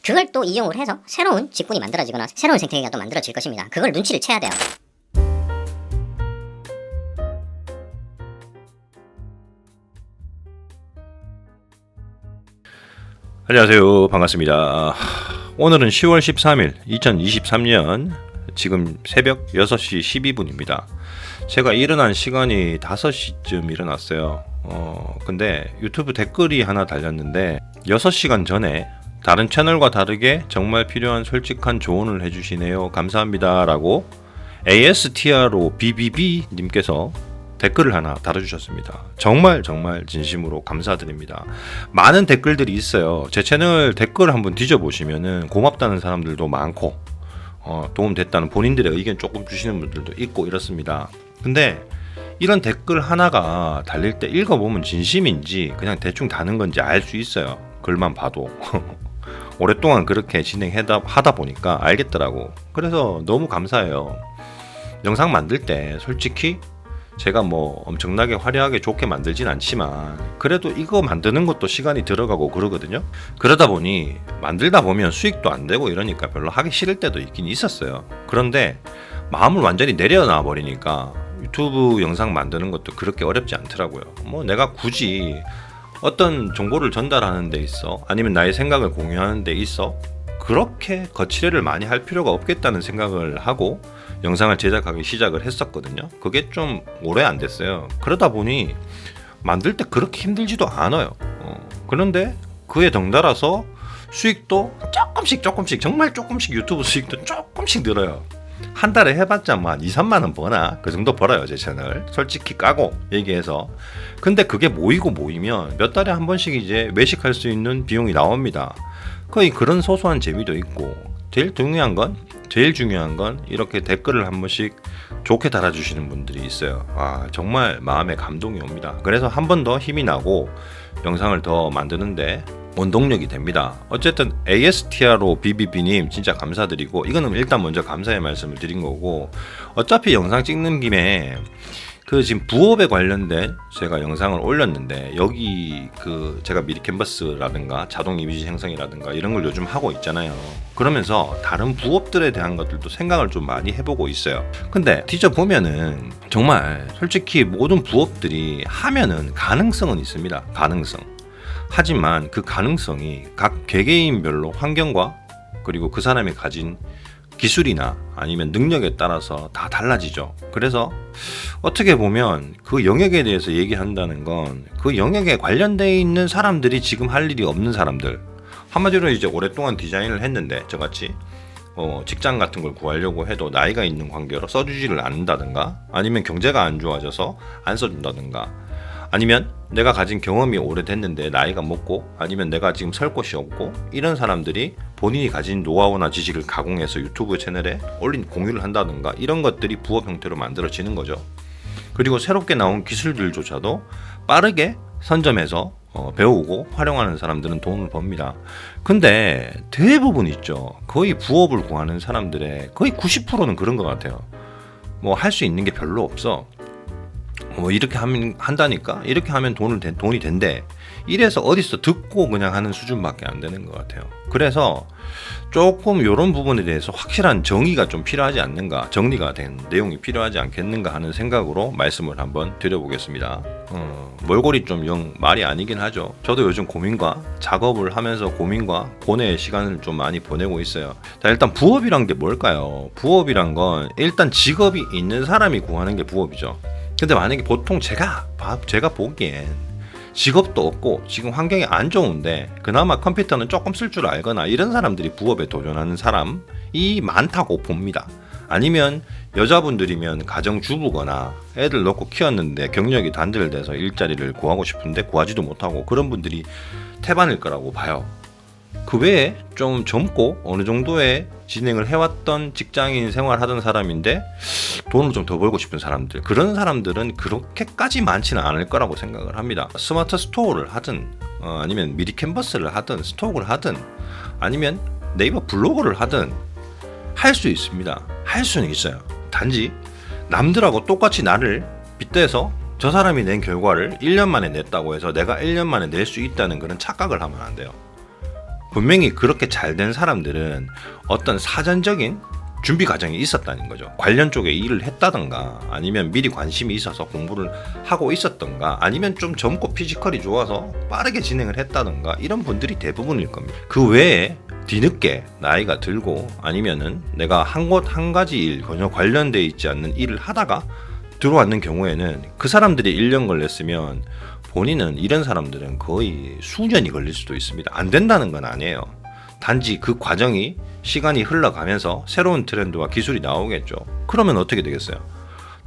그걸 또 이용을 해서 새로운 직군이 만들어지거나 새로운 생태계가 또 만들어질 것입니다. 그걸 눈치를 채야 돼요. 안녕하세요. 반갑습니다. 오늘은 10월 13일 2023년 지금 새벽 6시 12분입니다. 제가 일어난 시간이 5시쯤 일어났어요. 근데 유튜브 댓글이 하나 달렸는데 6시간 전에 다른 채널과 다르게 정말 필요한 솔직한 조언을 해주시네요. 감사합니다. 라고 ASTRO BBB 님께서 댓글을 하나 달아주셨습니다. 정말 진심으로 감사드립니다. 많은 댓글들이 있어요. 제 채널 댓글 한번 뒤져보시면은 고맙다는 사람들도 많고 도움됐다는 본인들의 의견 조금 주시는 분들도 있고 이렇습니다. 근데 이런 댓글 하나가 달릴 때 읽어보면 진심인지 그냥 대충 다는 건지 알 수 있어요. 글만 봐도. 오랫동안 그렇게 진행하다 보니까 알겠더라고. 그래서 너무 감사해요. 영상 만들 때 솔직히 제가 뭐 엄청나게 화려하게 좋게 만들진 않지만 그래도 이거 만드는 것도 시간이 들어가고 그러거든요. 그러다 보니 만들다 보면 수익도 안 되고 이러니까 별로 하기 싫을 때도 있긴 있었어요. 그런데 마음을 완전히 내려놔 버리니까 유튜브 영상 만드는 것도 그렇게 어렵지 않더라고요. 뭐 내가 굳이 어떤 정보를 전달하는 데 있어 아니면 나의 생각을 공유하는 데 있어 그렇게 거치레를 많이 할 필요가 없겠다는 생각을 하고 영상을 제작하기 시작을 했었거든요. 그게 좀 오래 안 됐어요. 그러다 보니 만들 때 그렇게 힘들지도 않아요. 그런데 그에 덩달아서 수익도 조금씩 정말 조금씩 유튜브 수익도 조금씩 늘어요. 한 달에 해봤자 뭐 한 2, 3만 원 버나 그 정도 벌어요. 제 채널 솔직히 까고 얘기해서. 근데 그게 모이면 몇 달에 한 번씩 이제 외식할 수 있는 비용이 나옵니다. 거의 그런 소소한 재미도 있고 제일 중요한 건 이렇게 댓글을 한 번씩 좋게 달아주시는 분들이 있어요. 정말 마음에 감동이 옵니다. 그래서 한 번 더 힘이 나고 영상을 더 만드는데 원동력이 됩니다. 어쨌든 ASTRO BBB님 진짜 감사드리고 이거는 일단 먼저 감사의 말씀을 드린 거고 어차피 영상 찍는 김에 그 지금 부업에 관련된 제가 영상을 올렸는데 여기 그 제가 미리 캔버스라든가 자동 이미지 생성이라든가 이런 걸 요즘 하고 있잖아요. 그러면서 다른 부업들에 대한 것들도 생각을 좀 많이 해보고 있어요. 근데 뒤져보면은 정말 솔직히 모든 부업들이 하면은 가능성은 있습니다. 가능성. 하지만 그 가능성이 각 개개인별로 환경과 그리고 그 사람이 가진 기술이나 아니면 능력에 따라서 다 달라지죠. 그래서 어떻게 보면 그 영역에 대해서 얘기한다는 건 그 영역에 관련되어 있는 사람들이 지금 할 일이 없는 사람들, 한마디로 이제 오랫동안 디자인을 했는데 저같이 직장 같은 걸 구하려고 해도 나이가 있는 관계로 써주지를 않는다든가 아니면 경제가 안 좋아져서 안 써준다든가 아니면 내가 가진 경험이 오래됐는데 나이가 먹고 아니면 내가 지금 설 곳이 없고 이런 사람들이 본인이 가진 노하우나 지식을 가공해서 유튜브 채널에 공유를 한다든가 이런 것들이 부업 형태로 만들어지는 거죠. 그리고 새롭게 나온 기술들조차도 빠르게 선점해서 배우고 활용하는 사람들은 돈을 법니다. 근데 대부분 있죠. 거의 부업을 구하는 사람들의 거의 90%는 그런 것 같아요. 뭐 할 수 있는 게 별로 없어. 뭐 이렇게 하면 한다니까 이렇게 하면 돈이 된대 이래서 어디서 듣고 그냥 하는 수준밖에 안 되는 것 같아요. 그래서 조금 이런 부분에 대해서 확실한 정의가 좀 필요하지 않는가, 정리가 된 내용이 필요하지 않겠는가 하는 생각으로 말씀을 한번 드려보겠습니다. 몰골이 좀 영 말이 아니긴 하죠. 저도 요즘 고민과 작업을 하면서 고민과 고뇌의 시간을 좀 많이 보내고 있어요. 자, 일단 부업이란 게 뭘까요? 부업이란 건 일단 직업이 있는 사람이 구하는 게 부업이죠. 근데 만약에 보통 제가 보기엔 직업도 없고 지금 환경이 안 좋은데 그나마 컴퓨터는 조금 쓸 줄 알거나 이런 사람들이 부업에 도전하는 사람이 많다고 봅니다. 아니면 여자분들이면 가정주부거나 애들 놓고 키웠는데 경력이 단절돼서 일자리를 구하고 싶은데 구하지도 못하고 그런 분들이 태반일 거라고 봐요. 그 외에 좀 젊고 어느 정도의 진행을 해왔던 직장인 생활하던 사람인데 돈을 좀 더 벌고 싶은 사람들, 그런 사람들은 그렇게까지 많지는 않을 거라고 생각을 합니다. 스마트 스토어를 하든 아니면 미리 캔버스를 하든 스톡을 하든 아니면 네이버 블로그를 하든 할 수 있습니다. 할 수는 있어요. 단지 남들하고 똑같이 나를 빗대서 저 사람이 낸 결과를 1년 만에 냈다고 해서 내가 1년 만에 낼 수 있다는 그런 착각을 하면 안 돼요. 분명히 그렇게 잘 된 사람들은 어떤 사전적인 준비 과정이 있었다는 거죠. 관련 쪽에 일을 했다던가 아니면 미리 관심이 있어서 공부를 하고 있었던가 아니면 좀 젊고 피지컬이 좋아서 빠르게 진행을 했다던가 이런 분들이 대부분일 겁니다. 그 외에 뒤늦게 나이가 들고 아니면은 내가 한 곳 한 가지 일 전혀 관련돼 있지 않는 일을 하다가 들어왔는 경우에는 그 사람들이 1년 걸렸으면 본인은 이런 사람들은 거의 수년이 걸릴 수도 있습니다. 안 된다는 건 아니에요. 단지 그 과정이 시간이 흘러가면서 새로운 트렌드와 기술이 나오겠죠. 그러면 어떻게 되겠어요?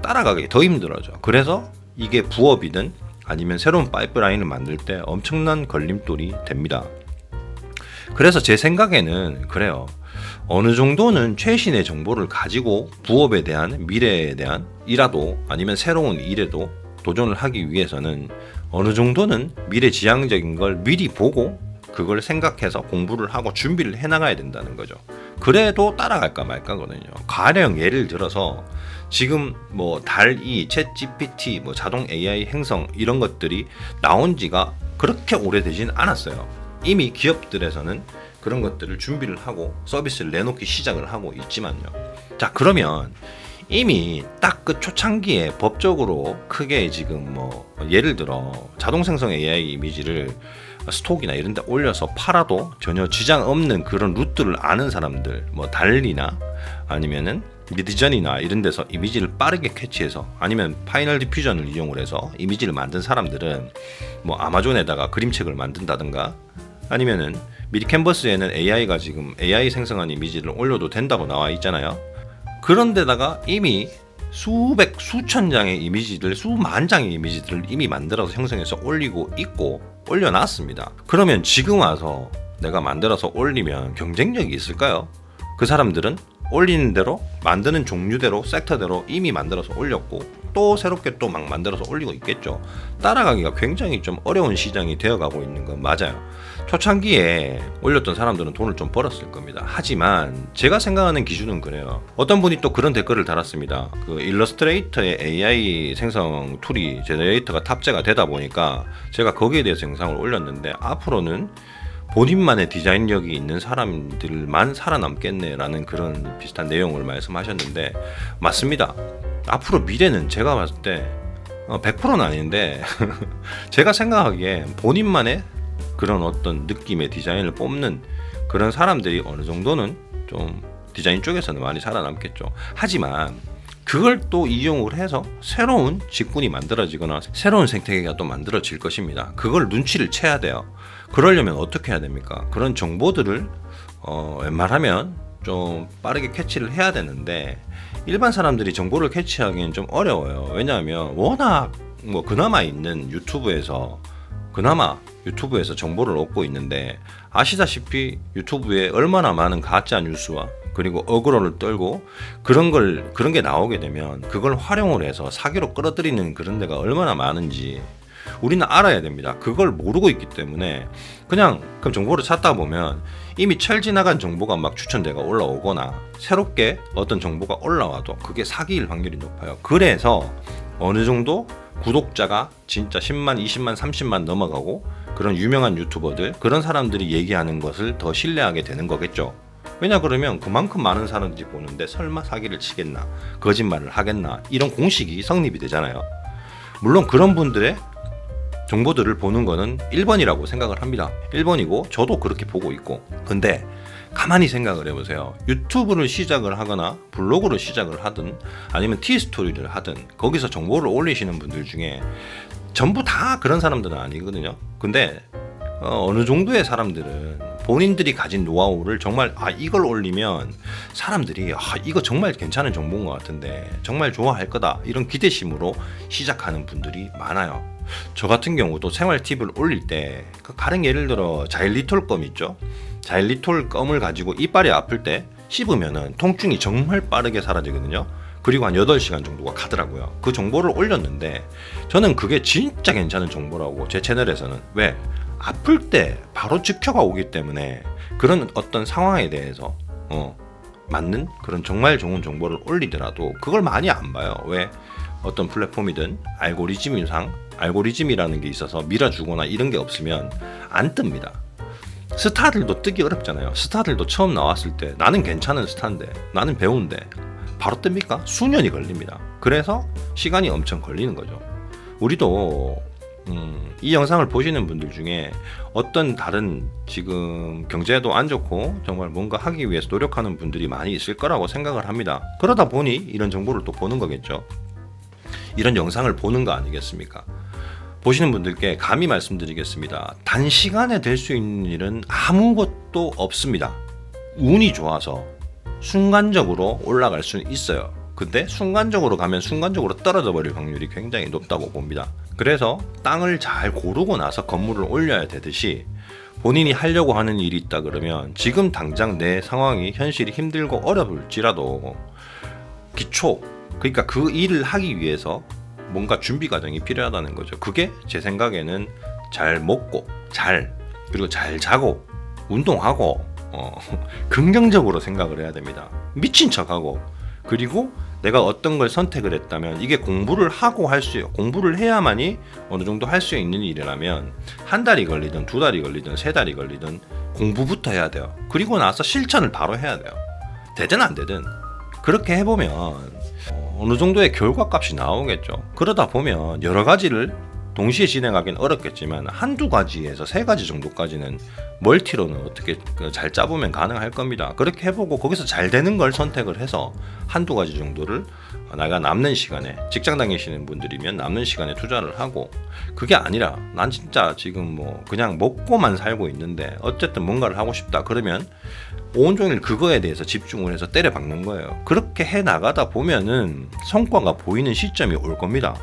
따라가기 더 힘들어져. 그래서 이게 부업이든 아니면 새로운 파이프라인을 만들 때 엄청난 걸림돌이 됩니다. 그래서 제 생각에는 그래요. 어느 정도는 최신의 정보를 가지고 부업에 대한 미래에 대한 일화도 아니면 새로운 일에도 도전을 하기 위해서는 어느 정도는 미래지향적인 걸 미리 보고 그걸 생각해서 공부를 하고 준비를 해나가야 된다는 거죠. 그래도 따라갈까 말까거든요. 가령 예를 들어서 지금 뭐 달2, 챗 GPT, 뭐 자동 AI 행성 이런 것들이 나온 지가 그렇게 오래되진 않았어요. 이미 기업들에서는 그런 것들을 준비를 하고 서비스를 내놓기 시작을 하고 있지만요. 자, 그러면 이미 딱 그 초창기에 법적으로 크게 지금 뭐 예를 들어 자동 생성 AI 이미지를 스톡이나 이런 데 올려서 팔아도 전혀 지장 없는 그런 루트를 아는 사람들, 뭐 달리나 아니면은 미드전이나 이런 데서 이미지를 빠르게 캐치해서 아니면 파이널 디퓨전을 이용을 해서 이미지를 만든 사람들은 뭐 아마존에다가 그림책을 만든다든가 아니면은 미리 캔버스에는 AI가 지금 AI 생성한 이미지를 올려도 된다고 나와 있잖아요. 그런 데다가 이미 수백, 수천 장의 이미지들, 수만 장의 이미지들을 이미 만들어서 형성해서 올리고 있고 올려놨습니다. 그러면 지금 와서 내가 만들어서 올리면 경쟁력이 있을까요? 그 사람들은 올리는 대로 만드는 종류대로 섹터대로 이미 만들어서 올렸고 또 새롭게 또 막 만들어서 올리고 있겠죠. 따라가기가 굉장히 좀 어려운 시장이 되어가고 있는 건 맞아요. 초창기에 올렸던 사람들은 돈을 좀 벌었을 겁니다. 하지만 제가 생각하는 기준은 그래요. 어떤 분이 또 그런 댓글을 달았습니다. 그 일러스트레이터의 AI 생성 툴이 제너레이터가 탑재가 되다 보니까 제가 거기에 대해서 영상을 올렸는데 앞으로는 본인만의 디자인력이 있는 사람들만 살아남겠네라는 그런 비슷한 내용을 말씀하셨는데 맞습니다. 앞으로 미래는 제가 봤을 때 100%는 아닌데 제가 생각하기에 본인만의 그런 어떤 느낌의 디자인을 뽑는 그런 사람들이 어느 정도는 좀 디자인 쪽에서는 많이 살아남겠죠. 하지만 그걸 또 이용을 해서 새로운 직군이 만들어지거나 새로운 생태계가 또 만들어질 것입니다. 그걸 눈치를 채야 돼요. 그러려면 어떻게 해야 됩니까? 그런 정보들을 웬만하면 좀 빠르게 캐치를 해야 되는데 일반 사람들이 정보를 캐치하기는 좀 어려워요. 왜냐하면 워낙 뭐 그나마 있는 유튜브에서 정보를 얻고 있는데 아시다시피 유튜브에 얼마나 많은 가짜 뉴스와 그리고 어그로를 떨고 그런 게 나오게 되면 그걸 활용을 해서 사기로 끌어들이는 그런 데가 얼마나 많은지 우리는 알아야 됩니다. 그걸 모르고 있기 때문에 그냥 그 정보를 찾다 보면 이미 철 지나간 정보가 막 추천대가 올라오거나 새롭게 어떤 정보가 올라와도 그게 사기일 확률이 높아요. 그래서 어느 정도 구독자가 진짜 10만, 20만, 30만 넘어가고 그런 유명한 유튜버들 그런 사람들이 얘기하는 것을 더 신뢰하게 되는 거겠죠. 왜냐 그러면 그만큼 많은 사람들이 보는데 설마 사기를 치겠나 거짓말을 하겠나 이런 공식이 성립이 되잖아요. 물론 그런 분들의 정보들을 보는 거는 1번이라고 생각을 합니다. 1번이고 저도 그렇게 보고 있고 근데 가만히 생각을 해보세요. 유튜브를 시작을 하거나 블로그를 시작을 하든 아니면 티스토리를 하든 거기서 정보를 올리시는 분들 중에 전부 다 그런 사람들은 아니거든요. 근데 어느 정도의 사람들은 본인들이 가진 노하우를 정말 이걸 올리면 사람들이 이거 정말 괜찮은 정보인 것 같은데 정말 좋아할 거다 이런 기대심으로 시작하는 분들이 많아요. 저 같은 경우도 생활 팁을 올릴 때 가령 예를 들어 자일리톨 껌 있죠. 자일리톨 껌을 가지고 이빨이 아플 때 씹으면은 통증이 정말 빠르게 사라지거든요. 그리고 한 8시간 정도가 가더라고요. 그 정보를 올렸는데 저는 그게 진짜 괜찮은 정보라고 제 채널에서는 왜? 아플 때 바로 즉효가 오기 때문에 그런 어떤 상황에 대해서 맞는 그런 정말 좋은 정보를 올리더라도 그걸 많이 안 봐요. 왜? 어떤 플랫폼이든 알고리즘이라는 게 있어서 밀어주거나 이런 게 없으면 안 뜹니다. 스타들도 뜨기 어렵잖아요. 스타들도 처음 나왔을 때 나는 괜찮은 스타인데, 나는 배우인데 바로 뜹니까? 수년이 걸립니다. 그래서 시간이 엄청 걸리는 거죠. 우리도 이 영상을 보시는 분들 중에 어떤 다른 지금 경제도 안 좋고 정말 뭔가 하기 위해서 노력하는 분들이 많이 있을 거라고 생각을 합니다. 그러다 보니 이런 정보를 또 보는 거겠죠. 이런 영상을 보는 거 아니겠습니까? 보시는 분들께 감히 말씀드리겠습니다. 단시간에 될 수 있는 일은 아무것도 없습니다. 운이 좋아서 순간적으로 올라갈 수는 있어요. 근데 순간적으로 가면 순간적으로 떨어져 버릴 확률이 굉장히 높다고 봅니다. 그래서 땅을 잘 고르고 나서 건물을 올려야 되듯이 본인이 하려고 하는 일이 있다 그러면 지금 당장 내 상황이 현실이 힘들고 어려울지라도 기초, 그러니까 그 일을 하기 위해서 뭔가 준비 과정이 필요하다는 거죠. 그게 제 생각에는 잘 먹고 그리고 잘 자고 운동하고 긍정적으로 생각을 해야 됩니다. 미친 척하고, 그리고 내가 어떤 걸 선택을 했다면 이게 공부를 하고 공부를 해야만이 어느 정도 할 수 있는 일이라면 한 달이 걸리든 두 달이 걸리든 세 달이 걸리든 공부부터 해야 돼요. 그리고 나서 실천을 바로 해야 돼요. 되든 안 되든 그렇게 해보면 어느 정도의 결과값이 나오겠죠. 그러다 보면 여러 가지를 동시에 진행하기는 어렵겠지만 한두 가지에서 세 가지 정도까지는 멀티로는 어떻게 잘 짜보면 가능할 겁니다. 그렇게 해보고 거기서 잘 되는 걸 선택을 해서 한두 가지 정도를 내가 남는 시간에, 직장 다니시는 분들이면 남는 시간에 투자를 하고, 그게 아니라 난 진짜 지금 뭐 그냥 먹고만 살고 있는데 어쨌든 뭔가를 하고 싶다 그러면 온종일 그거에 대해서 집중을 해서 때려박는 거예요. 그렇게 해 나가다 보면은 성과가 보이는 시점이 올 겁니다.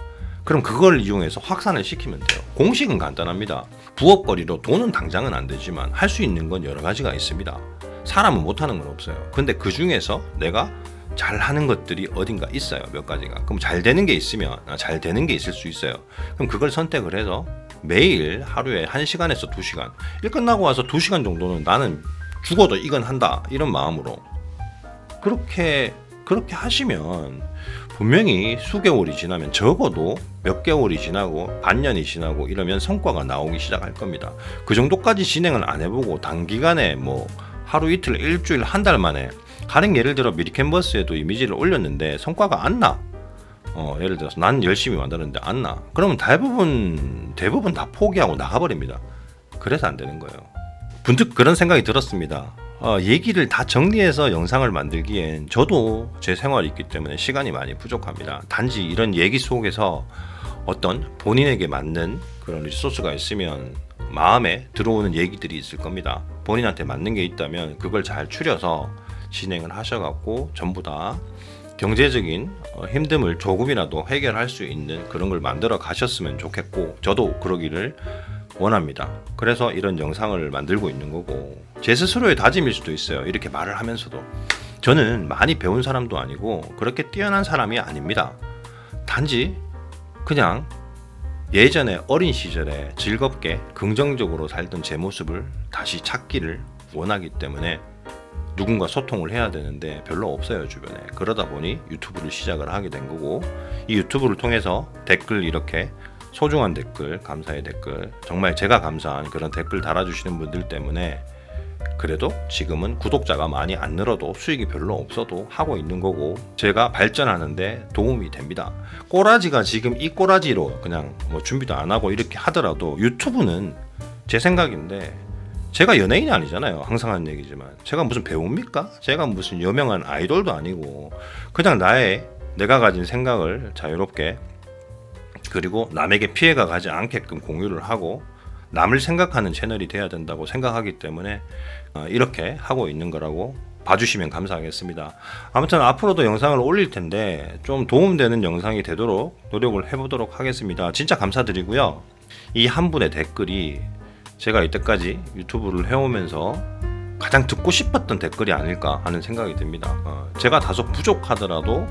그럼 그걸 이용해서 확산을 시키면 돼요. 공식은 간단합니다. 부업거리로 돈은 당장은 안 되지만 할 수 있는 건 여러 가지가 있습니다. 사람은 못하는 건 없어요. 근데 그 중에서 내가 잘하는 것들이 어딘가 있어요. 몇 가지가. 그럼 잘 되는 게 있으면 잘 되는 게 있을 수 있어요. 그럼 그걸 선택을 해서 매일 하루에 1시간에서 2시간, 일 끝나고 와서 2시간 정도는 나는 죽어도 이건 한다, 이런 마음으로 그렇게 하시면 분명히 수개월이 지나면, 적어도 몇 개월이 지나고 반년이 지나고 이러면 성과가 나오기 시작할 겁니다. 그 정도까지 진행을 안 해보고 단기간에 뭐 하루 이틀, 일주일, 한 달 만에, 가령 예를 들어 미리캔버스에도 이미지를 올렸는데 성과가 안 나. 예를 들어서 난 열심히 만들었는데 안 나. 그러면 대부분 다 포기하고 나가버립니다. 그래서 안 되는 거예요. 문득 그런 생각이 들었습니다. 얘기를 다 정리해서 영상을 만들기엔 저도 제 생활이 있기 때문에 시간이 많이 부족합니다. 단지 이런 얘기 속에서 어떤 본인에게 맞는 그런 리소스가 있으면 마음에 들어오는 얘기들이 있을 겁니다. 본인한테 맞는 게 있다면 그걸 잘 추려서 진행을 하셔갖고 전부 다 경제적인 힘듦을 조금이라도 해결할 수 있는 그런 걸 만들어 가셨으면 좋겠고, 저도 그러기를 원합니다. 그래서 이런 영상을 만들고 있는 거고, 제 스스로의 다짐일 수도 있어요. 이렇게 말을 하면서도 저는 많이 배운 사람도 아니고 그렇게 뛰어난 사람이 아닙니다. 단지 그냥 예전에 어린 시절에 즐겁게 긍정적으로 살던 제 모습을 다시 찾기를 원하기 때문에 누군가 소통을 해야 되는데 별로 없어요, 주변에. 그러다 보니 유튜브를 시작을 하게 된 거고, 이 유튜브를 통해서 댓글, 이렇게 소중한 댓글, 감사의 댓글, 정말 제가 감사한 그런 댓글 달아주시는 분들 때문에 그래도 지금은 구독자가 많이 안 늘어도 수익이 별로 없어도 하고 있는 거고, 제가 발전하는데 도움이 됩니다. 꼬라지가 지금 이 꼬라지로 그냥 뭐 준비도 안 하고 이렇게 하더라도, 유튜브는 제 생각인데, 제가 연예인이 아니잖아요. 항상 하는 얘기지만 제가 무슨 배우입니까? 제가 무슨 유명한 아이돌도 아니고 그냥 내가 가진 생각을 자유롭게, 그리고 남에게 피해가 가지 않게끔 공유를 하고 남을 생각하는 채널이 돼야 된다고 생각하기 때문에 이렇게 하고 있는 거라고 봐주시면 감사하겠습니다. 아무튼 앞으로도 영상을 올릴 텐데 좀 도움되는 영상이 되도록 노력을 해보도록 하겠습니다. 진짜 감사드리고요. 이 한 분의 댓글이 제가 이때까지 유튜브를 해오면서 가장 듣고 싶었던 댓글이 아닐까 하는 생각이 듭니다. 제가 다소 부족하더라도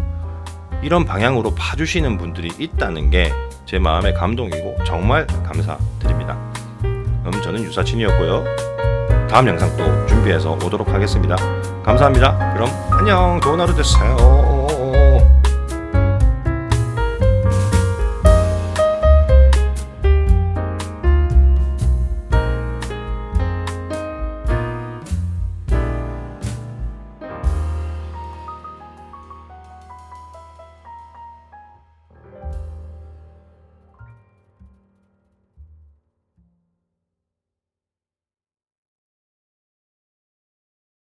이런 방향으로 봐주시는 분들이 있다는 게 제 마음의 감동이고 정말 감사드립니다. 그럼 저는 유사친이었고요. 다음 영상 또 준비해서 오도록 하겠습니다. 감사합니다. 그럼 안녕, 좋은 하루 되세요.